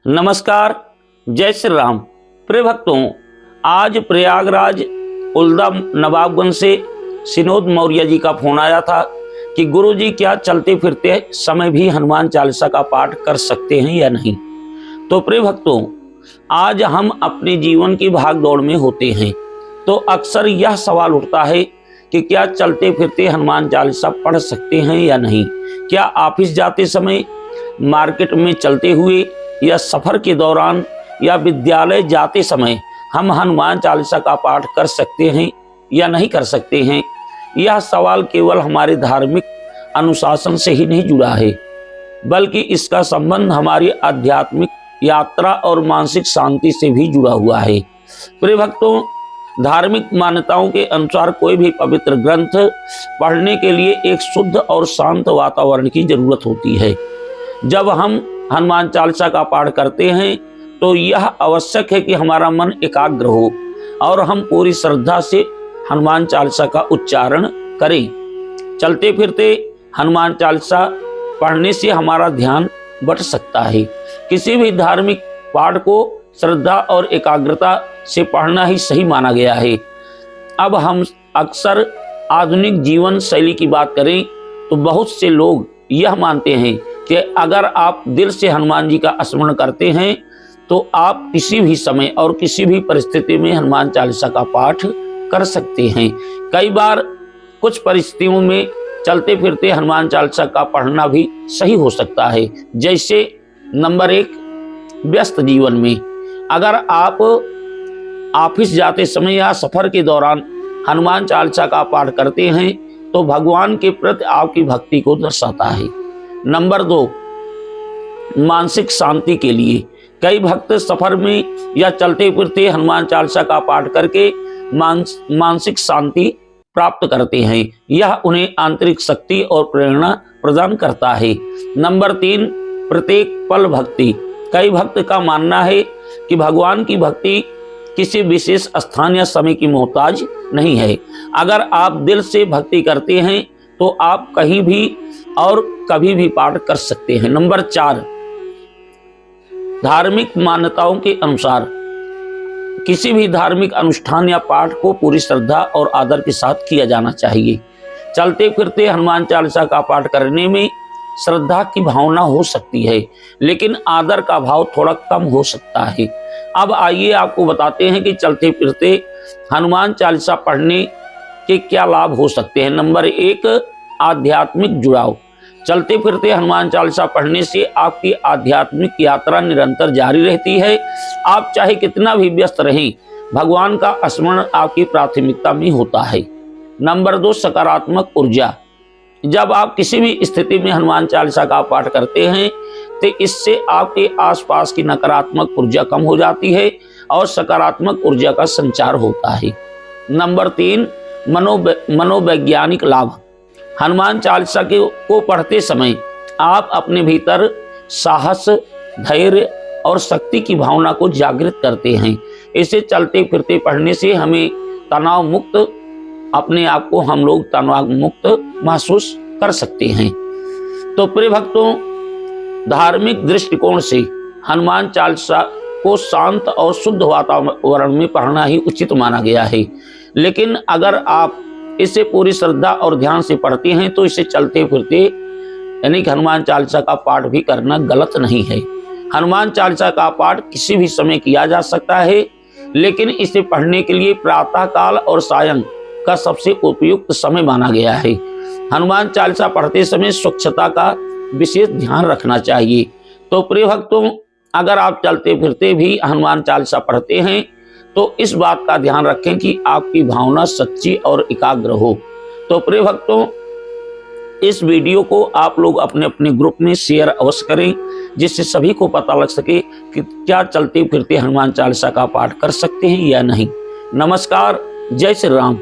नमस्कार, जय श्री राम। प्रिय भक्तों, आज प्रयागराज उल्दा नवाबगंज से सिनोद मौर्य जी का फोन आया था कि गुरु जी क्या चलते फिरते समय भी हनुमान चालीसा का पाठ कर सकते हैं या नहीं। तो प्रिय भक्तों, आज हम अपने जीवन की भाग दौड़ में होते हैं तो अक्सर यह सवाल उठता है कि क्या चलते फिरते हनुमान चालीसा पढ़ सकते हैं या नहीं। क्या ऑफिस जाते समय, मार्केट में चलते हुए, या सफर के दौरान, या विद्यालय जाते समय हम हनुमान चालीसा का पाठ कर सकते हैं या नहीं कर सकते हैं। यह सवाल केवल हमारे धार्मिक अनुशासन से ही नहीं जुड़ा है, बल्कि इसका संबंध हमारी आध्यात्मिक यात्रा और मानसिक शांति से भी जुड़ा हुआ है। प्रिय भक्तों, धार्मिक मान्यताओं के अनुसार कोई भी पवित्र ग्रंथ पढ़ने के लिए एक शुद्ध और शांत वातावरण की जरूरत होती है। जब हम हनुमान चालीसा का पाठ करते हैं तो यह आवश्यक है कि हमारा मन एकाग्र हो और हम पूरी श्रद्धा से हनुमान चालीसा का उच्चारण करें। चलते फिरते हनुमान चालीसा पढ़ने से हमारा ध्यान बट सकता है। किसी भी धार्मिक पाठ को श्रद्धा और एकाग्रता से पढ़ना ही सही माना गया है। अब हम अक्सर आधुनिक जीवन शैली की बात करें तो बहुत से लोग यह मानते हैं कि अगर आप दिल से हनुमान जी का स्मरण करते हैं तो आप किसी भी समय और किसी भी परिस्थिति में हनुमान चालीसा का पाठ कर सकते हैं। कई बार कुछ परिस्थितियों में चलते फिरते हनुमान चालीसा का पढ़ना भी सही हो सकता है। जैसे नंबर 1, व्यस्त जीवन में अगर आप ऑफिस जाते समय या सफर के दौरान हनुमान चालीसा का पाठ करते हैं तो भगवान के प्रति आपकी भक्ति को दर्शाता है। नंबर 2, मानसिक शांति के लिए कई भक्त सफर में या चलते फिरते हनुमान चालीसा का पाठ करके मानसिक शांति प्राप्त करते हैं। यह उन्हें आंतरिक शक्ति और प्रेरणा प्रदान करता है। नंबर 3, प्रत्येक पल भक्ति। कई भक्त का मानना है कि भगवान की भक्ति किसी विशेष स्थान या समय की मोहताज नहीं है। अगर आप दिल से भक्ति करते हैं तो आप कहीं भी और कभी भी पाठ कर सकते हैं। नंबर 4, धार्मिक मान्यताओं के अनुसार किसी भी धार्मिक अनुष्ठान या पाठ को पूरी श्रद्धा और आदर के साथ किया जाना चाहिए। चलते फिरते हनुमान चालीसा का पाठ करने में श्रद्धा की भावना हो सकती है, लेकिन आदर का भाव थोड़ा कम हो सकता है। अब आइए आपको बताते हैं कि चलते फिरते हनुमान चालीसा पढ़ने के क्या लाभ हो सकते हैं। नंबर 1, आध्यात्मिक जुड़ाव। चलते फिरते हनुमान चालीसा पढ़ने से आपकी आध्यात्मिक यात्रा निरंतर जारी रहती है। आप चाहे कितना भी व्यस्त रहें, भगवान का स्मरण आपकी प्राथमिकता में होता है। नंबर 2, सकारात्मक ऊर्जा। जब आप किसी भी स्थिति में हनुमान चालीसा का पाठ करते हैं तो इससे आपके आसपास की नकारात्मक ऊर्जा कम हो जाती है और सकारात्मक ऊर्जा का संचार होता है। नंबर 3, मनोवैज्ञानिक लाभ। हनुमान चालीसा को पढ़ते समय आप अपने भीतर साहस, धैर्य और शक्ति की भावना को जागृत करते हैं। इसे चलते फिरते पढ़ने से हमें तनाव मुक्त, अपने आप को हम लोग तनाव मुक्त महसूस कर सकते हैं। तो प्रिय भक्तों, धार्मिक दृष्टिकोण से हनुमान चालीसा को शांत और शुद्ध वातावरण में पढ़ना ही उचित माना गया है। लेकिन अगर आप इसे पूरी श्रद्धा और ध्यान से पढ़ते हैं तो इसे चलते फिरते यानी कि हनुमान चालीसा का पाठ भी करना गलत नहीं है। हनुमान चालीसा का पाठ किसी भी समय किया जा सकता है, लेकिन इसे पढ़ने के लिए प्रातः काल और सायं का सबसे उपयुक्त समय माना गया है। हनुमान चालीसा पढ़ते समय स्वच्छता का विशेष ध्यान रखना चाहिए। तो प्रिय भक्तों, अगर आप चलते फिरते भी हनुमान चालीसा पढ़ते हैं तो इस बात का ध्यान रखें कि आपकी भावना सच्ची और एकाग्र हो। तो प्रिय भक्तों, इस वीडियो को आप लोग अपने अपने ग्रुप में शेयर अवश्य करें, जिससे सभी को पता लग सके कि क्या चलते फिरते हनुमान चालीसा का पाठ कर सकते हैं या नहीं। नमस्कार, जय श्री राम।